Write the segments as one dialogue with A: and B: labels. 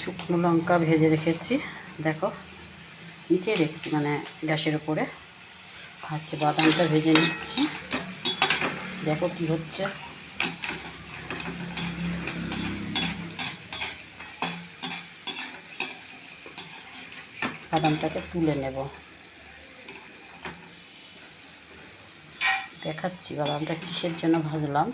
A: শুকনো লঙ্কা ভেজে রেখেছি, দেখো নিচে রেখেছি মানে গ্যাসের উপরে। আচ্ছা, বাদামটা ভেজে নিচ্ছি, দেখো কি হচ্ছে। বাদামটাকে তুলে নেব, দেখাচ্ছি বাদামটা কিসের জন্য ভাজলাম।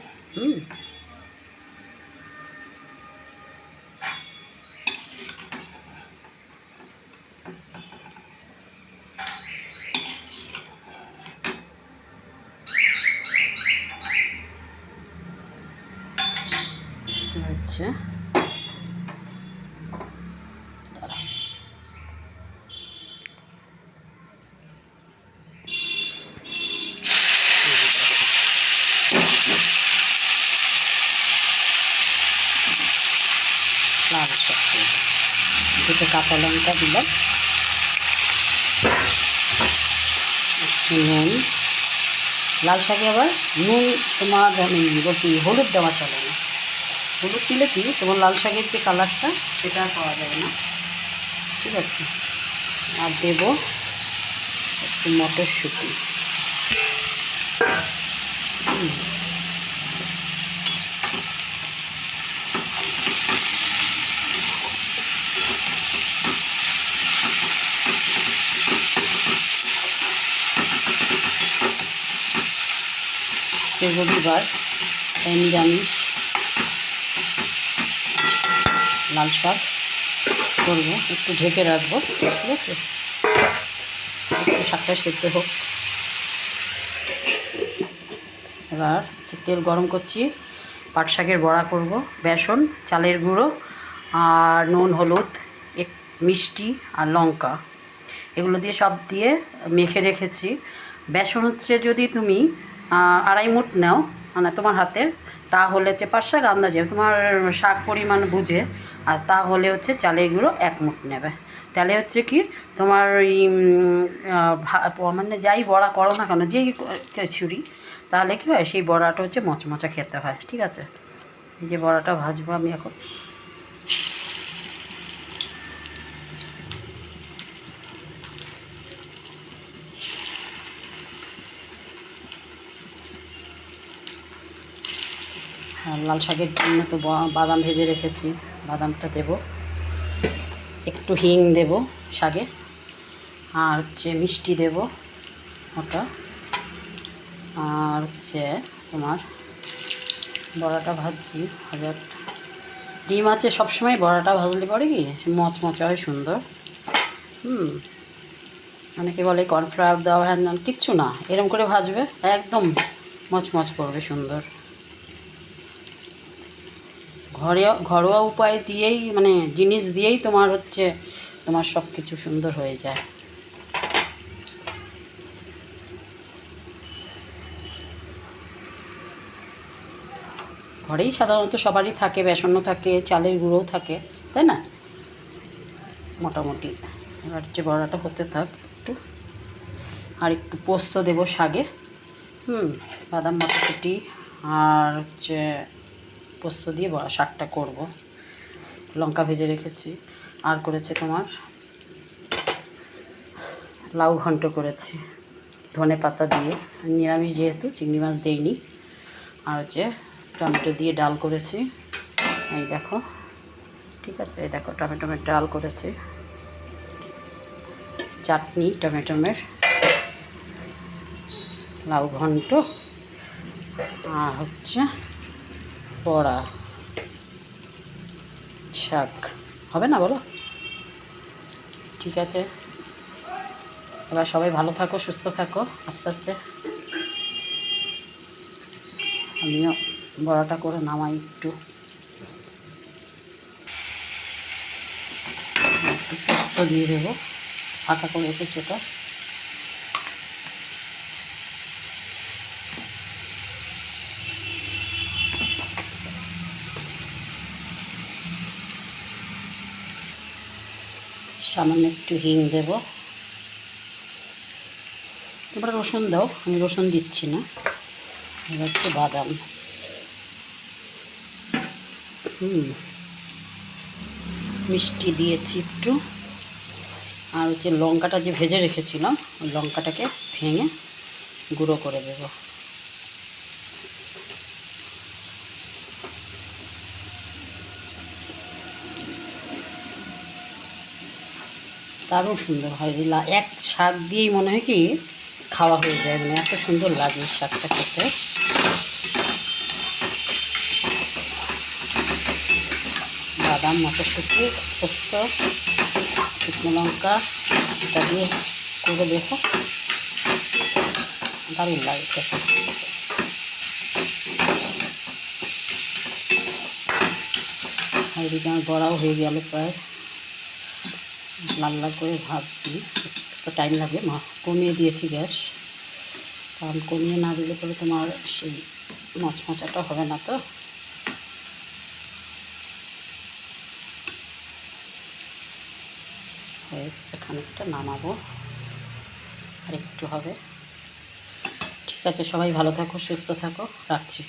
A: হচ্ছে লাল শাক, দুটো কাঁচা লঙ্কা দিলাম, নুন। লাল শাকে আবার নুন তোমার বলছি হলুদ দেওয়া চলে না। হলুদ দিলে কি তোমার লাল শাকের যে কালারটা সেটা পাওয়া যাবে না, ঠিক আছে। আর দেব একটু মটরশুঁটি, রবিবার নিরামিষ লাল শাক করবো, একটু ঢেকে রাখবো, ঠিক আছে। একটু শাকটা সেদ্ধ হোক। এবার তেল গরম করছি, পাট শাকের বড়া করব। বেসন, চালের গুঁড়ো আর নুন, হলুদ, মিষ্টি আর লঙ্কা, এগুলো দিয়ে সব দিয়ে মেখে রেখেছি। বেসন হচ্ছে যদি তুমি 2.5 মুঠ নাও মানে তোমার হাতের, তাহলে হচ্ছে পাট শাক আন্দাজে তোমার শাক পরিমাণ বুঝে, আর তাহলে হচ্ছে চালের গুঁড়ো 1 মুঠ নেবে। তাহলে হচ্ছে কি তোমার ওই মানে যাই বড়া করো না কেন, যেই ছুরি, তাহলে কী হয় সেই বড়াটা হচ্ছে মচমচা খেতে হয়, ঠিক আছে। এই যে বড়াটা ভাজবো আমি এখন। আর লাল শাকের জন্য তো বাদাম ভেজে রেখেছি, বাদামটা দেব, একটু হিং দেব শাকে, আর হচ্ছে মিষ্টি দেব ওটা, আর হচ্ছে তোমার বড়াটা ভাজছি। ডিম আছে সবসময়, বড়াটা ভাজলে পরে কি মচমচা হয় সুন্দর। অনেকে বলে কর্নফ্লাওয়ার দেওয়া, হ্যান কিচ্ছু না, এরকম করে ভাজবে একদম মচমচ করবে সুন্দর। ঘরোয়া উপায় দিয়েই মানে জিনিস দিয়েই তোমার হচ্ছে তোমার সব কিছু সুন্দর হয়ে যায়। ঘরেই সাধারণত সবারই থাকে, বেসনও থাকে, চালের গুঁড়োও থাকে, তাই না, মোটামুটি। এবার হচ্ছে বড়াটা হতে থাক একটু, আর একটু পোস্ত দেবো শাকে, বাদাম, মটরশুঁটি আর হচ্ছে পোস্ত দিয়ে বড়া শাকটা করব। লঙ্কা ভেজে রেখেছি, আর করেছে তোমার লাউ ঘন্ট করেছি ধনে পাতা দিয়ে, নিরামিষ যেহেতু চিংড়ি মাছ দেইনি। আর হচ্ছে টমেটো দিয়ে ডাল করেছি, এই দেখো, ঠিক আছে। এই দেখো টমেটোমের ডাল করেছি, চাটনি টমেটোমের, লাউ ঘন্ট, আর হচ্ছে বড়া শাক। হবে না বলো? ঠিক আছে, এবার সবাই ভালো থাকো, সুস্থ থাকো। আস্তে আস্তে আমিও বড়াটা করে নামাই, একটু পোস্ত দিয়ে দেবো, ফাঁকা করে রেখেছি ওটা। সামান্য একটু হিং দেবো, তোমরা রসুন দাও, আমি রসুন দিচ্ছি না। এবার হচ্ছে বাদাম, মিষ্টি দিয়েছি একটু, আর হচ্ছে লঙ্কাটা যে ভেজে রেখেছিলাম ওই লঙ্কাটাকে ভেঙে গুঁড়ো করে দেব। দারুণ সুন্দর হয়, এক শাক দিয়েই মনে হয় কি খাওয়া হয়ে যায়, মানে এত সুন্দর লাগে শাকটা খেতে। বাদাম, মটরশুঁটি, পোস্ত, শুকনো লঙ্কা এটা দিয়ে করে দেখো, দারুণ লাগে খেতে। আর এদিকে আমার বড়াও হয়ে গেল প্রায়, লাল লাল করে ভাজছি, তো টাইম লাগবে। কমিয়ে দিয়েছি গ্যাস, কারণ কমিয়ে না দিলে পরে তোমার সেই মচমচাটা হবে না। তো হয়ে এসছে, খানিকটা নামাবো, আর একটু হবে। ঠিক আছে, সবাই ভালো থাকো, সুস্থ থাকো, রাখছি।